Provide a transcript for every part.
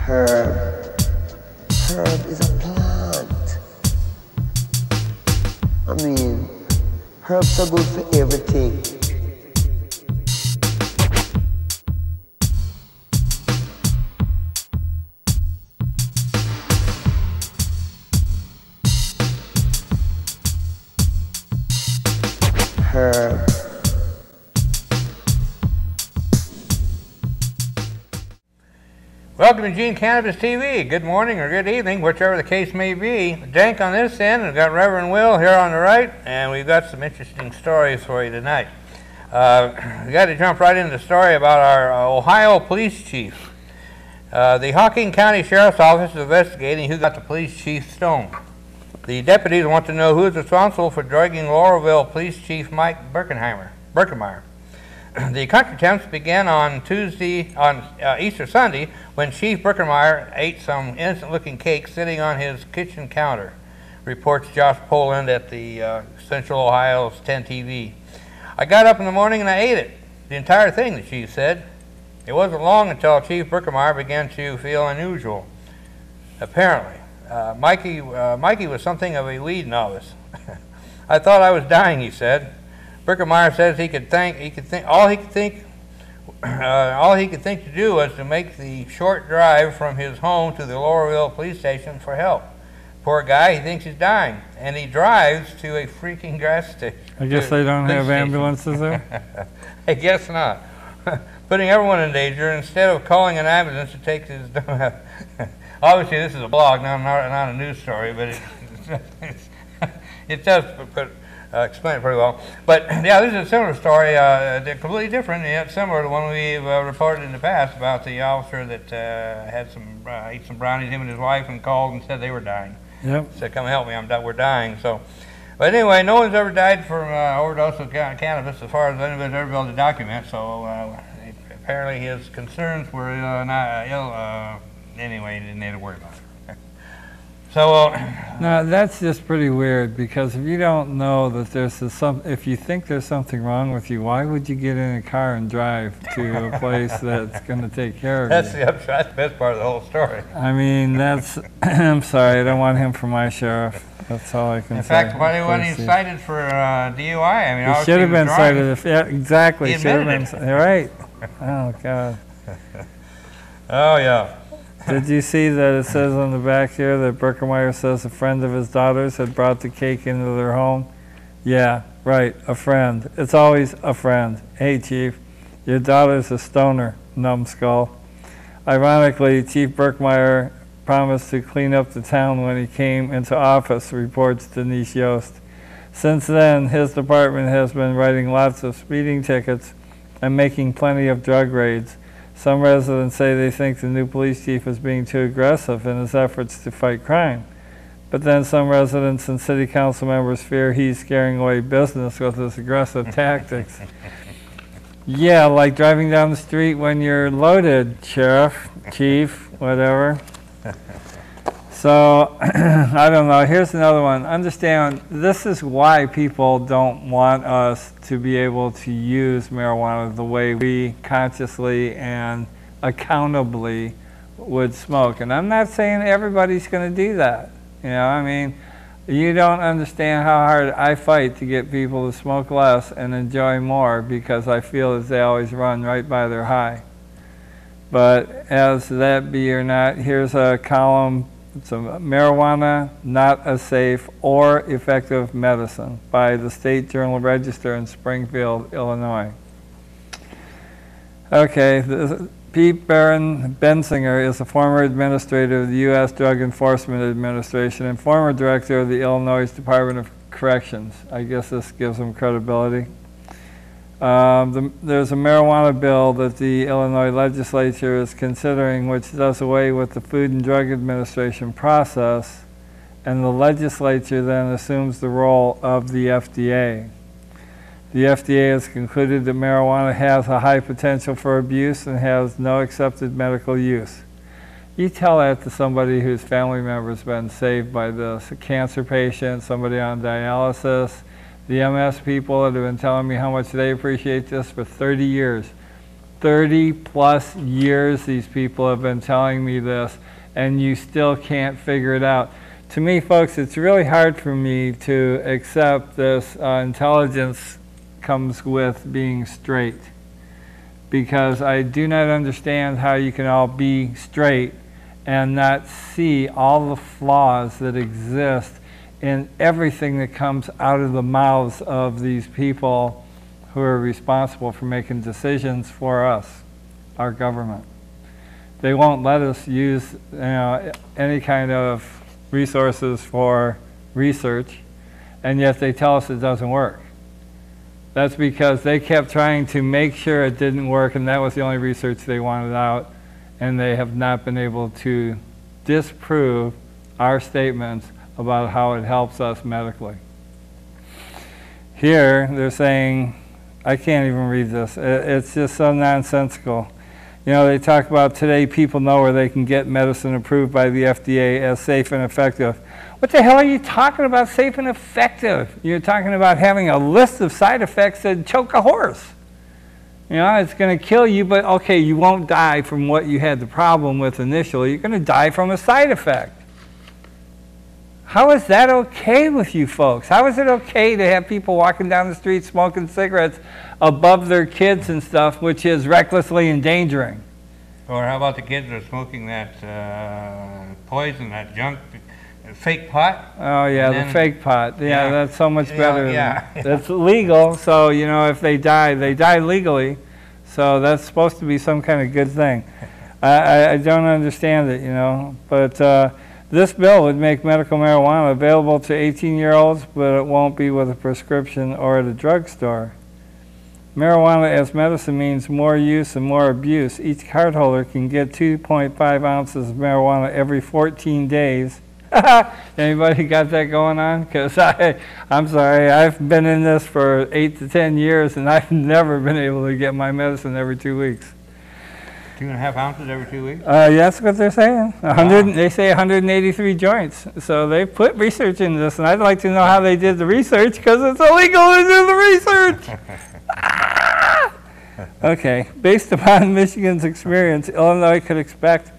Herb. Herb is a plant. I mean, herbs are good for everything. Herb. Welcome to Eugene Cannabis TV. Good morning or good evening, whichever the case may be. Dank on this end, we've got Reverend Will here on the right, and we've got some interesting stories for you tonight. We got to jump right into the story about our Ohio police chief. The Hocking County Sheriff's Office is investigating who got the police chief stoned. The deputies want to know who is responsible for drugging Laurelville Police Chief Mike Birkenmeyer. The contretemps began on Easter Sunday when Chief Birkenmeyer ate some innocent-looking cake sitting on his kitchen counter, reports Josh Poland at the Central Ohio's 10 TV. I got up in the morning and I ate it, the entire thing, the chief said. It wasn't long until Chief Birkenmeyer began to feel unusual. Apparently, Mikey was something of a weed novice. I thought I was dying, he said. Birkenmeyer says all he could think to do was to make the short drive from his home to the Laurelville police station for help. Poor guy, he thinks he's dying, and he drives to a freaking gas station. I guess they don't have ambulances there? I guess not. Putting everyone in danger instead of calling an ambulance to take his... Obviously, this is a blog, not a news story, but it does explain it pretty well. But yeah, this is a similar story. They're completely different, yet similar to one we've reported in the past about the officer that ate some brownies, him and his wife, and called and said they were dying. Yep. Said, "Come help me, we're dying." So, but anyway, no one's ever died from overdose of cannabis, as far as anybody's ever been able to document. So apparently his concerns were not ill. Anyway, he didn't need to worry about it. So, now that's just pretty weird, because if you don't know that if you think there's something wrong with you, why would you get in a car and drive to a place that's going to take care of you? That's the best part of the whole story. I mean, that's, I'm sorry, I don't want him for my sheriff. That's all I can say. In fact, when he's cited for DUI, I mean, he should have been cited. Yeah, exactly. He admitted it. Right. Oh, God. Oh, yeah. Did you see that it says on the back here that Birkenmeyer says a friend of his daughter's had brought the cake into their home? Yeah, right, a friend. It's always a friend. Hey, Chief, your daughter's a stoner, numbskull. Ironically, Chief Birkenmeyer promised to clean up the town when he came into office, reports Denise Yost. Since then, his department has been writing lots of speeding tickets and making plenty of drug raids. Some residents say they think the new police chief is being too aggressive in his efforts to fight crime. But then some residents and city council members fear he's scaring away business with his aggressive tactics. Yeah, like driving down the street when you're loaded, sheriff, chief, whatever. So, I don't know. Here's another one. Understand, this is why people don't want us to be able to use marijuana the way we consciously and accountably would smoke. And I'm not saying everybody's going to do that. You know, I mean, you don't understand how hard I fight to get people to smoke less and enjoy more, because I feel that they always run right by their high. But as that be or not, here's a column. It's a marijuana, not a safe or effective medicine, by the State Journal Register in Springfield, Illinois. Okay, Pete Bensinger is a former administrator of the U.S. Drug Enforcement Administration and former director of the Illinois Department of Corrections. I guess this gives him credibility. There's a marijuana bill that the Illinois legislature is considering, which does away with the Food and Drug Administration process, and the legislature then assumes the role of the FDA. The FDA has concluded that marijuana has a high potential for abuse and has no accepted medical use. You tell that to somebody whose family member's been saved by this, a cancer patient, somebody on dialysis. The MS people that have been telling me how much they appreciate this for 30 years. 30+ years these people have been telling me this, and you still can't figure it out. To me, folks, it's really hard for me to accept this intelligence comes with being straight, because I do not understand how you can all be straight and not see all the flaws that exist in everything that comes out of the mouths of these people who are responsible for making decisions for us, our government. They won't let us use any kind of resources for research, and yet they tell us it doesn't work. That's because they kept trying to make sure it didn't work, and that was the only research they wanted out, and they have not been able to disprove our statements about how it helps us medically. Here, they're saying, I can't even read this. It's just so nonsensical. You know, they talk about today people know where they can get medicine approved by the FDA as safe and effective. What the hell are you talking about safe and effective? You're talking about having a list of side effects that choke a horse. You know, it's going to kill you, but okay, you won't die from what you had the problem with initially. You're going to die from a side effect. How is that okay with you folks? How is it okay to have people walking down the street smoking cigarettes above their kids and stuff, which is recklessly endangering? Or how about the kids that are smoking that poison, that junk, fake pot? Oh yeah, the fake pot. Yeah, that's so much better. Yeah. That's legal, so you know if they die legally. So that's supposed to be some kind of good thing. I don't understand it, you know, but this bill would make medical marijuana available to 18-year-olds, but it won't be with a prescription or at a drugstore. Marijuana as medicine means more use and more abuse. Each cardholder can get 2.5 ounces of marijuana every 14 days. Anybody got that going on? Because I'm sorry, I've been in this for 8 to 10 years, and I've never been able to get my medicine every 2 weeks. 2.5 ounces every 2 weeks? Yeah, that's what they're saying. 100, they say 183 joints. So they put research into this, and I'd like to know how they did the research, because it's illegal to do the research. Okay, based upon Michigan's experience, Illinois could expect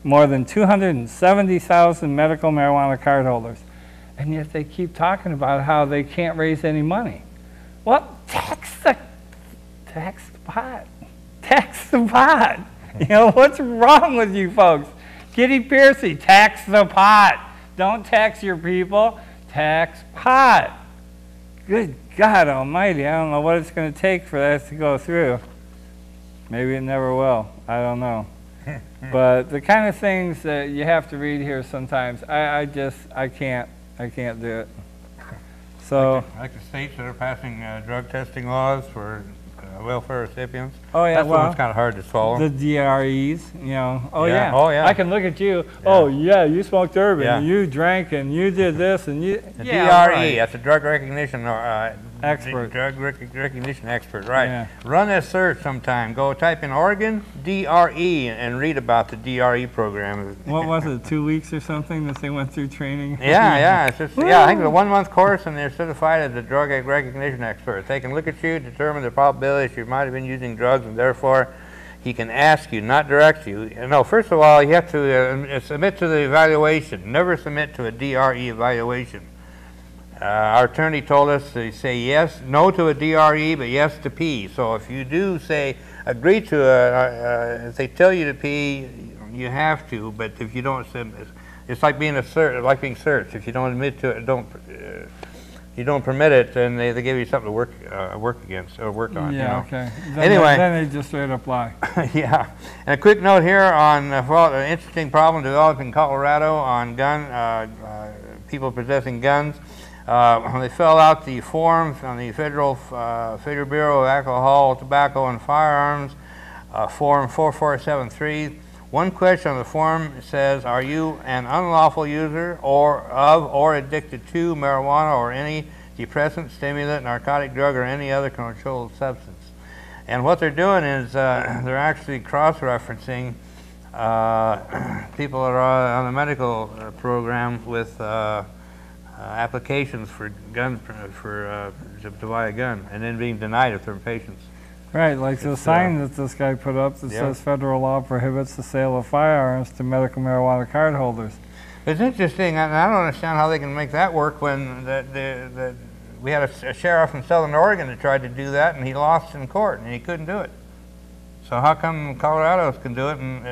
more than 270,000 medical marijuana cardholders. And yet they keep talking about how they can't raise any money. Well, tax the pot. Tax the pot. You know, what's wrong with you folks? Kitty Piercy, tax the pot. Don't tax your people, tax pot. Good God almighty, I don't know what it's going to take for that to go through. Maybe it never will, I don't know. But the kind of things that you have to read here sometimes, I can't do it. So, like the states that are passing drug testing laws for welfare recipients. Oh yeah, that's well, one's kind of hard to swallow. The DREs, you know. Oh yeah. yeah. Oh yeah. I can look at you. Yeah. Oh yeah, you smoked urban, Yeah. and you drank, and you did this, and you. The yeah, DRE, right. that's a drug recognition Expert. Drug recognition expert, right? Yeah. Run this search sometime. Go type in Oregon DRE and read about the DRE program. What was it? 2 weeks or something that they went through training? Yeah. It's just, I think it's a 1-month course, and they're certified as a drug recognition expert. They can look at you, determine the probability you might have been using drugs, and therefore he can ask you, not direct you. No, first of all, you have to submit to the evaluation. Never submit to a DRE evaluation. Our attorney told us to say yes, no to a DRE, but yes to P. So if you do say agree to if they tell you to P, you have to. But if you don't, it's like being being searched. If you don't admit to it, you don't permit it, then they give you something to work against or work on. Yeah, you know? okay. Anyway, then they just straight up lie. Yeah. And a quick note here on an interesting problem developed in Colorado on people possessing guns. When they fill out the forms on the Federal Bureau of Alcohol, Tobacco, and Firearms, Form 4473, one question on the form says, are you an unlawful user or addicted to marijuana or any depressant, stimulant, narcotic drug, or any other controlled substance? And what they're doing is they're actually cross-referencing people that are on the medical program with applications for guns to buy a gun, and then being denied if they're patients. Right, like the sign that this guy put up that says federal law prohibits the sale of firearms to medical marijuana card holders. It's interesting, and I don't understand how they can make that work when we had a sheriff in Southern Oregon that tried to do that, and he lost in court, and he couldn't do it. So how come Colorado's can do it, and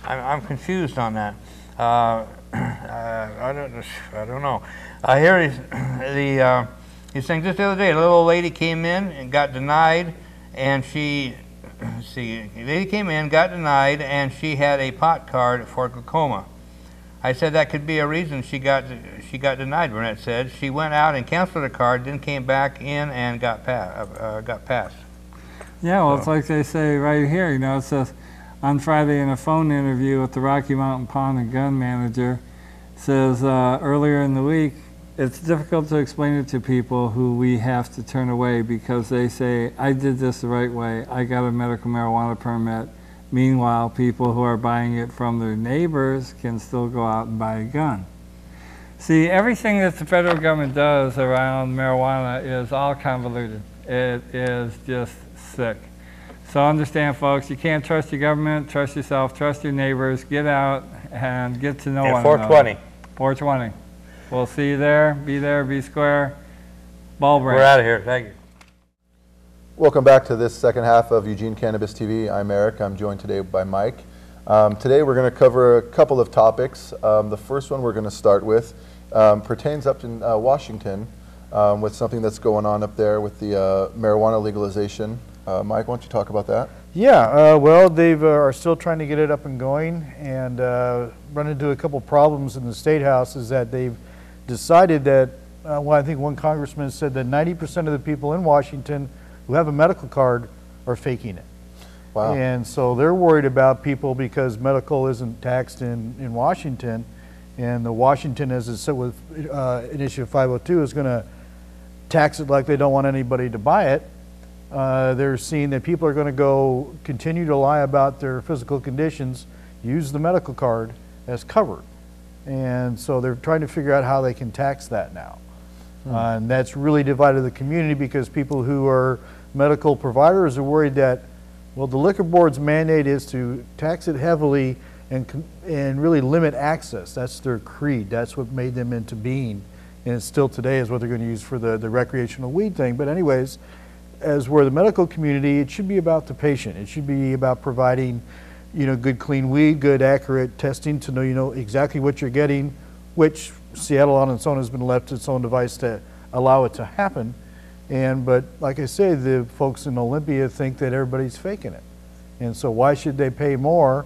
I'm confused on that. I don't know. Here he's saying just the other day, a little old lady came in and got denied, and she had a pot card for glaucoma. I said that could be a reason she got denied. Burnett said she went out and canceled her card, then came back in and got passed. Yeah, well, it's like they say right here. You know, it says on Friday in a phone interview with the Rocky Mountain Pawn and Gun manager, says earlier in the week, it's difficult to explain it to people who we have to turn away because they say, I did this the right way, I got a medical marijuana permit. Meanwhile, people who are buying it from their neighbors can still go out and buy a gun. See, everything that the federal government does around marijuana is all convoluted. It is just sick. So understand, folks, you can't trust your government, trust yourself, trust your neighbors, get out and get to know one another. 420. 420. We'll see you there, be square, ball break. We're out of here, thank you. Welcome back to this second half of Eugene Cannabis TV. I'm Eric, I'm joined today by Mike. Today we're going to cover a couple of topics. The first one we're going to start with pertains up in Washington with something that's going on up there with the marijuana legalization. Mike, why don't you talk about that? Yeah, well, they are still trying to get it up and going, and run into a couple problems in the State House is that they've decided that, well, I think one congressman said that 90% of the people in Washington who have a medical card are faking it. Wow. And so they're worried about people because medical isn't taxed in Washington, and the Washington, as it said with Initiative 502, is going to tax it like they don't want anybody to buy it. They're seeing that people are going to continue to lie about their physical conditions, use the medical card as covered. And so they're trying to figure out how they can tax that now. And that's really divided the community because people who are medical providers are worried that, well, the liquor board's mandate is to tax it heavily and really limit access. That's their creed. That's what made them into being. And it still today is what they're going to use for the recreational weed thing. But anyways, as we're the medical community, it should be about the patient. It should be about providing, good clean weed, good accurate testing to know exactly what you're getting, which Seattle on its own has been left its own device to allow it to happen. But like I say, the folks in Olympia think that everybody's faking it. And so why should they pay more?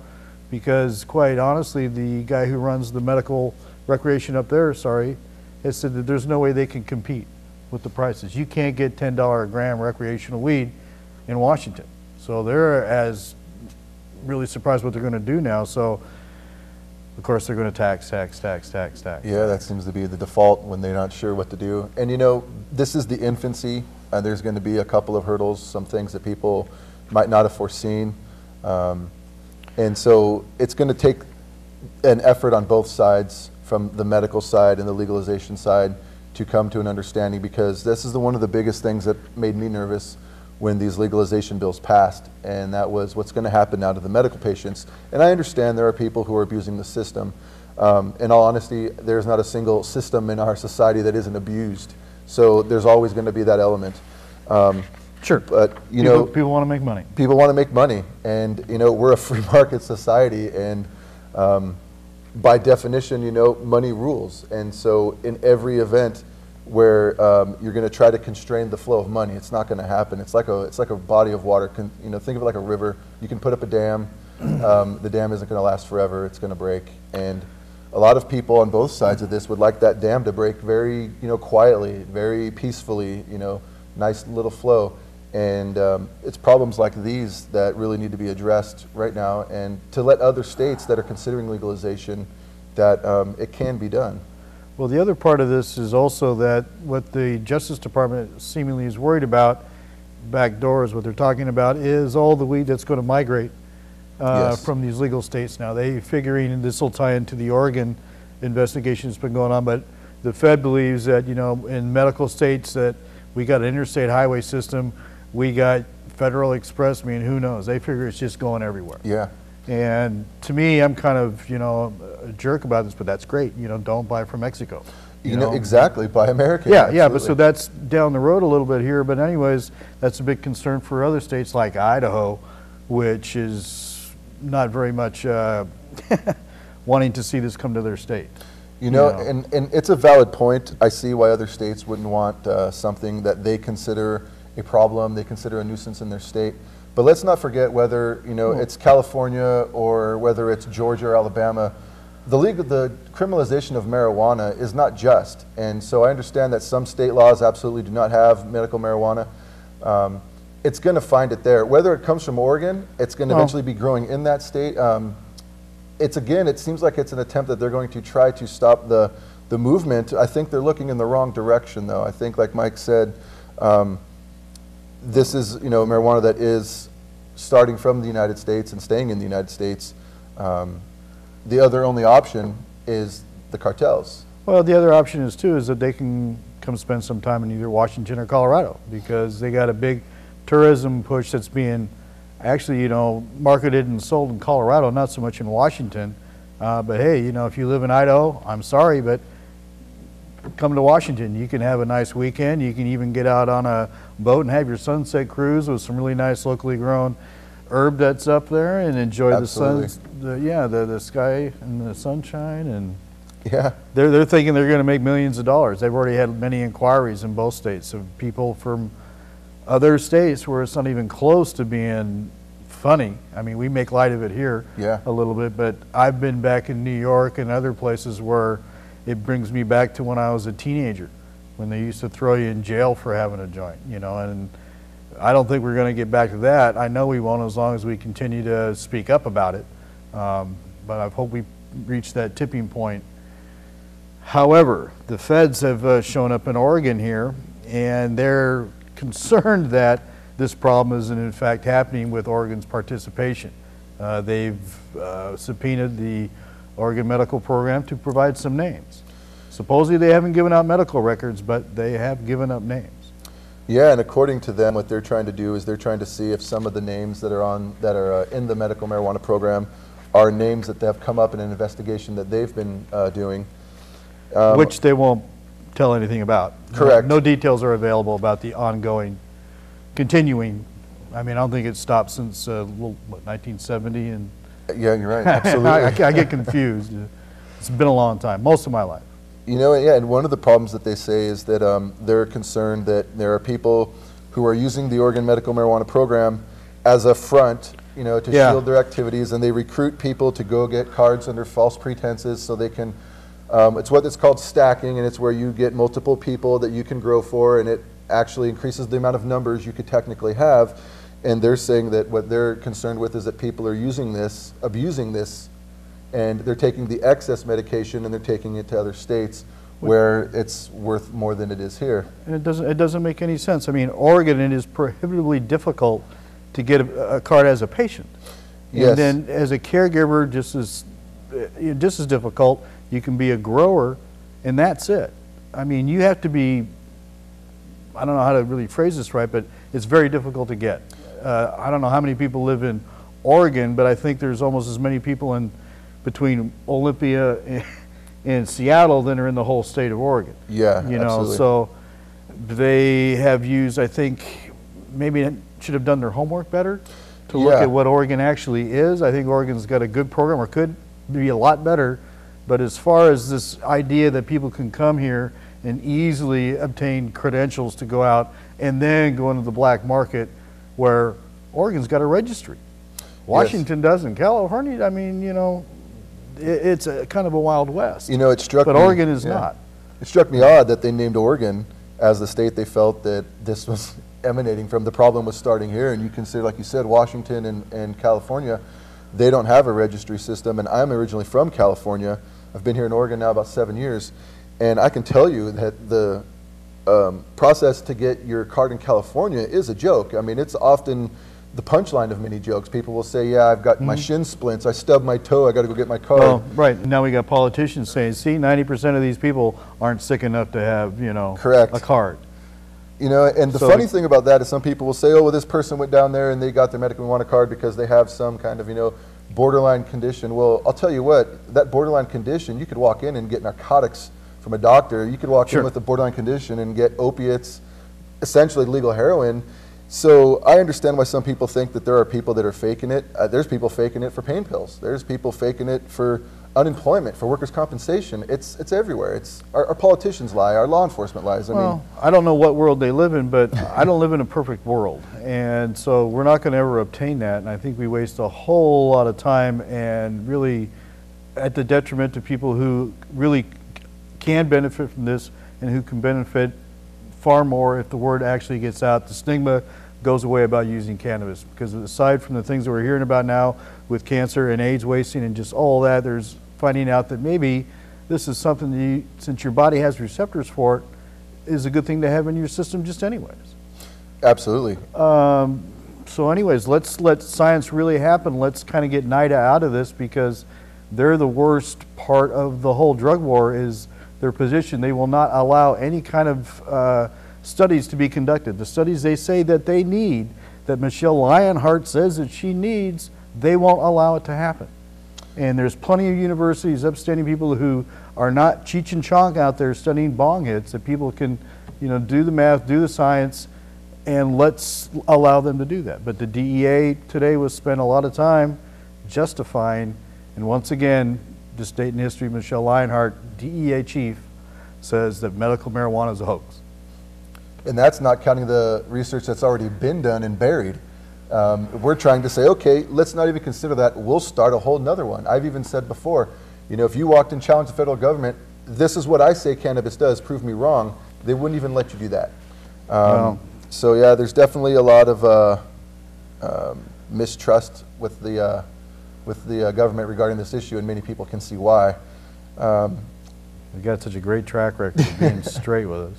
Because quite honestly, the guy who runs the medical recreation up there, has said that there's no way they can compete with the prices. You can't get $10 a gram recreational weed in Washington. So they're as really surprised what they're going to do now. So of course they're going to tax. Yeah, that seems to be the default when they're not sure what to do. And this is the infancy. There's going to be a couple of hurdles, some things that people might not have foreseen. And so it's going to take an effort on both sides, from the medical side and the legalization side, to come to an understanding, because this is one of the biggest things that made me nervous when these legalization bills passed, and that was what's going to happen now to the medical patients. And I understand there are people who are abusing the system. In all honesty, there's not a single system in our society that isn't abused. So there's always going to be that element. Sure. But people want to make money. People want to make money, and we're a free market society, and by definition, money rules. And so in every event where you're going to try to constrain the flow of money, it's not going to happen. It's like a body of water. Think of it like a river. You can put up a dam. The dam isn't going to last forever. It's going to break. And a lot of people on both sides of this would like that dam to break very, quietly, very peacefully. Nice little flow. And it's problems like these that really need to be addressed right now, and to let other states that are considering legalization that it can be done. Well, the other part of this is also that what the Justice Department seemingly is worried about, back doors, what they're talking about, is all the weed that's going to migrate from these legal states now. They figuring, and this will tie into the Oregon investigation that's been going on, but the Fed believes that, in medical states that we got an interstate highway system, we got Federal Express, I mean, who knows? They figure it's just going everywhere. Yeah. And to me, I'm kind of, you know, a jerk about this, but that's great. You know, don't buy from Mexico. You know, exactly, buy American. Yeah, yeah, but absolutely. so that's down the road a little bit here. But anyways, that's a big concern for other states like Idaho, which is not very much wanting to see this come to their state. You know, and it's a valid point. I see why other states wouldn't want something that they consider a problem, they consider a nuisance in their state. But let's not forget whether, you know, it's California or whether it's Georgia or Alabama, the criminalization of marijuana is not just. And so I understand that some state laws absolutely do not have medical marijuana. It's going to find it there. Whether it comes from Oregon, it's going to eventually be growing in that state. It seems like it's an attempt that they're going to try to stop the movement. I think they're looking in the wrong direction, though. I think, like Mike said, this is, you know, marijuana that is starting from the United States and staying in the United States. The other only option is the cartels. Well, the other option is too is that they can come spend some time in either Washington or Colorado, because they got a big tourism push that's being actually, you know, marketed and sold in Colorado, not so much in Washington. But hey, you know, if you live in Idaho, I'm sorry, but come to Washington. You can have a nice weekend. You can even get out on a boat and have your sunset cruise with some really nice locally grown herb that's up there, and enjoy Absolutely. the sky and the sunshine. And yeah, they're thinking they're going to make millions of dollars. They've already had many inquiries in both states of people from other states where it's not even close to being funny. I mean, we make light of it here a little bit, but I've been back in New York and other places where it brings me back to when I was a teenager, when they used to throw you in jail for having a joint, you know. And I don't think we're going to get back to that. I know we won't, as long as we continue to speak up about it. But I hope we reach that tipping point. However, the feds have shown up in Oregon here, and they're concerned that this problem is in fact happening with Oregon's participation. They've subpoenaed the Oregon Medical Program to provide some names. Supposedly they haven't given out medical records, but they have given up names. Yeah, and according to them, what they're trying to do is they're trying to see if some of the names that are in the medical marijuana program are names that have come up in an investigation that they've been doing. Which they won't tell anything about. Correct. No details are available about the ongoing, continuing. I mean, I don't think it's stopped since 1970. And yeah, you're right. Absolutely. I get confused. It's been a long time, most of my life. You know, yeah, and one of the problems that they say is that they're concerned that there are people who are using the Oregon Medical Marijuana Program as a front, you know, to shield their activities, and they recruit people to go get cards under false pretenses so they can, it's what it's called stacking, and it's where you get multiple people that you can grow for, and it actually increases the amount of numbers you could technically have. And they're saying that what they're concerned with is that people are using this, abusing this, and they're taking the excess medication and they're taking it to other states where it's worth more than it is here. And it doesn't make any sense. I mean, Oregon, it is prohibitively difficult to get a card as a patient. Yes. And then as a caregiver, just as difficult. You can be a grower, and that's it. I mean, you have to be, I don't know how to really phrase this right, but it's very difficult to get. I don't know how many people live in Oregon, but I think there's almost as many people in between Olympia and Seattle than are in the whole state of Oregon. Yeah, you know, absolutely. so they have used, I think, maybe should have done their homework better to look at what Oregon actually is. I think Oregon's got a good program, or could be a lot better. But as far as this idea that people can come here and easily obtain credentials to go out and then go into the black market, where Oregon's got a registry. Washington doesn't. California, I mean, you know, it's a kind of a Wild West. You know, it struck me. But Oregon is not. It struck me odd that they named Oregon as the state they felt that this was emanating from. The problem was starting here, and you consider, like you said, Washington and California, they don't have a registry system, and I'm originally from California. I've been here in Oregon now about 7 years, and I can tell you that the process to get your card in California is a joke. I mean, it's often the punchline of many jokes. People will say, yeah, I've got my shin splints, I stubbed my toe, I got to go get my card. Well, right, now we got politicians saying, see, 90% of these people aren't sick enough to have, you know, a card. You know, and the funny thing about that is some people will say, oh, well, this person went down there and they got their medical marijuana card because they have some kind of, you know, borderline condition. Well, I'll tell you what, that borderline condition, you could walk in and get narcotics from a doctor. You could walk in with a borderline condition and get opiates, essentially legal heroin. So I understand why some people think that there are people that are faking it. There's people faking it for pain pills. There's people faking it for unemployment, for workers' compensation. It's everywhere. It's our politicians lie, our law enforcement lies. I mean, I don't know what world they live in, but I don't live in a perfect world, and so we're not going to ever obtain that. And I think we waste a whole lot of time, and really, at the detriment to people who really can benefit from this, and who can benefit far more if the word actually gets out. The stigma goes away about using cannabis, because aside from the things that we're hearing about now with cancer and AIDS wasting and just all that, there's finding out that maybe this is something that you, since your body has receptors for it, is a good thing to have in your system just anyways. Absolutely. So anyways, let's let science really happen. Let's kind of get NIDA out of this, because they're the worst part of the whole drug war is their position. They will not allow any kind of studies to be conducted. The studies they say that they need, that Michelle Lionheart says that she needs, they won't allow it to happen. And there's plenty of universities, upstanding people who are not Cheech and Chong out there studying bong hits, that people can, you know, do the math, do the science, and let's allow them to do that. But the DEA today was spent a lot of time justifying, and once again, this date in history, Michelle Lionheart, DEA chief, says that medical marijuana is a hoax. And that's not counting the research that's already been done and buried. We're trying to say, okay, let's not even consider that. We'll start a whole nother one. I've even said before, you know, if you walked and challenged the federal government, this is what I say cannabis does, prove me wrong, they wouldn't even let you do that. So yeah, there's definitely a lot of mistrust with the government regarding this issue, and many people can see why. We've got such a great track record of being straight with us.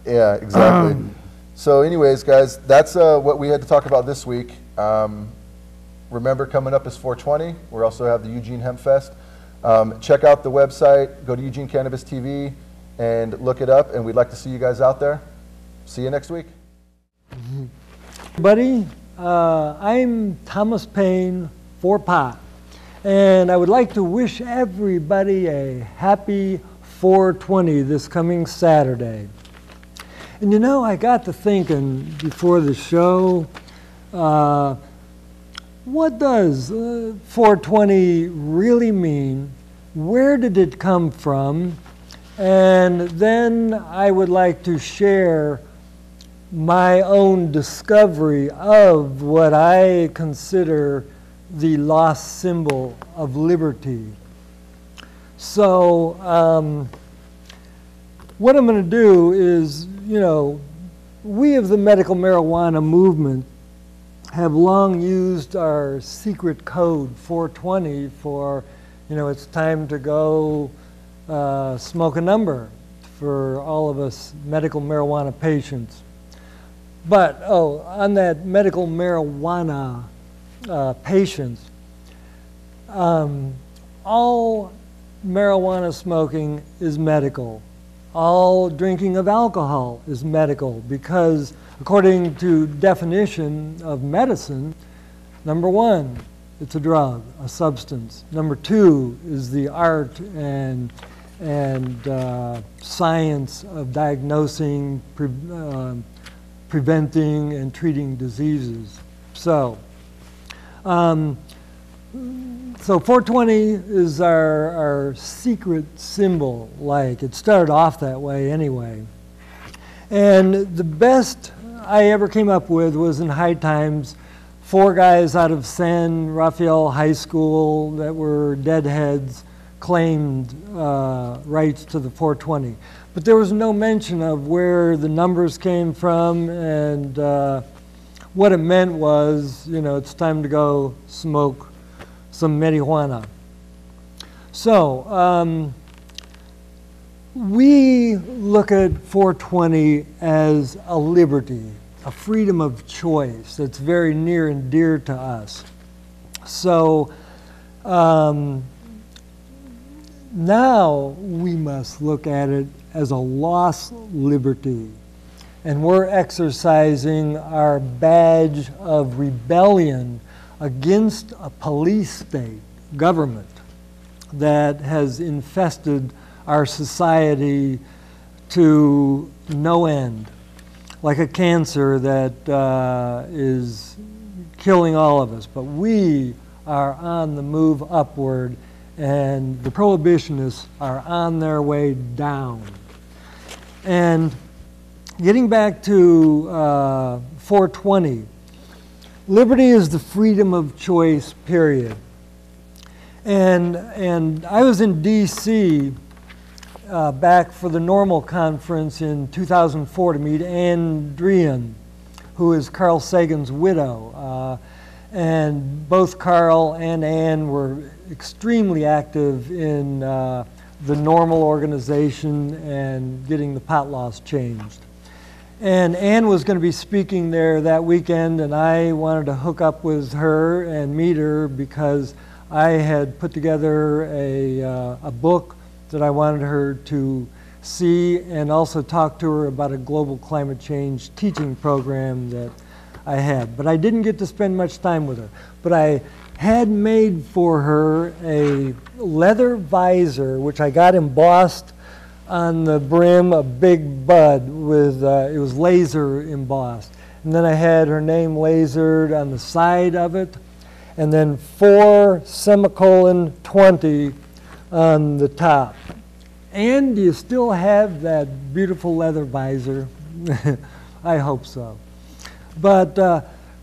Yeah, exactly. So anyways, guys, that's what we had to talk about this week. Remember, coming up is 420. We also have the Eugene Hemp Fest. Check out the website. Go to Eugene Cannabis TV and look it up. And we'd like to see you guys out there. See you next week. Everybody, I'm Thomas Paine for Pot. And I would like to wish everybody a happy 420 this coming Saturday. And you know, I got to thinking before the show, what does 420 really mean? Where did it come from? And then I would like to share my own discovery of what I consider the lost symbol of liberty. So what I'm going to do is, you know, we of the medical marijuana movement have long used our secret code 420 for, you know, it's time to go smoke a number for all of us medical marijuana patients. But, on that medical marijuana patients, all marijuana smoking is medical. All drinking of alcohol is medical, because according to definition of medicine, number one, it's a drug, a substance. Number two is the art and science of diagnosing, preventing, and treating diseases. So 420 is our secret symbol, like it started off that way anyway. And the best I ever came up with was in High Times, 4 guys out of San Rafael High School that were deadheads claimed rights to the 420. But there was no mention of where the numbers came from, and what it meant was, you know, it's time to go smoke some marijuana. So we look at 420 as a liberty, a freedom of choice that's very near and dear to us. So now we must look at it as a lost liberty. and we're exercising our badge of rebellion against a police state, government, that has infested our society to no end, like a cancer that is killing all of us. But we are on the move upward, and the prohibitionists are on their way down. And getting back to 420, liberty is the freedom of choice, period. And I was in D.C. Back for the Normal Conference in 2004 to meet Ann Druyan, who is Carl Sagan's widow. And both Carl and Ann were extremely active in the Normal organization and getting the pot laws changed. And Ann was going to be speaking there that weekend, and I wanted to hook up with her and meet her because I had put together a book that I wanted her to see, and also talk to her about a global climate change teaching program that I had. But I didn't get to spend much time with her. But I had made for her a leather visor, which I got embossed on the brim, a big bud with, it was laser embossed. And then I had her name lasered on the side of it, and then 4:20 on the top. And do you still have that beautiful leather visor? I hope so. But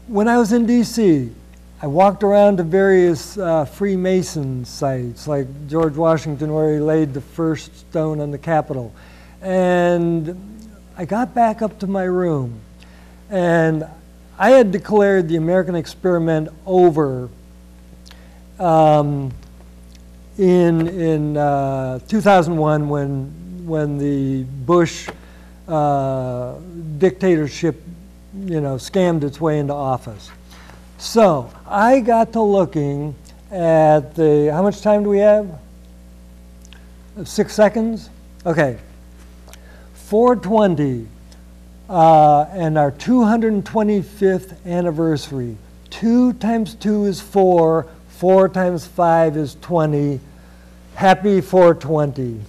when I was in D.C., I walked around to various Freemason sites, like George Washington, where he laid the first stone on the Capitol. And I got back up to my room, and I had declared the American experiment over in 2001 when the Bush dictatorship, scammed its way into office. So I got to looking at the, how much time do we have? 6 seconds? Okay. 420 and our 225th anniversary. 2 times 2 is 4. 4 times 5 is 20. Happy 420.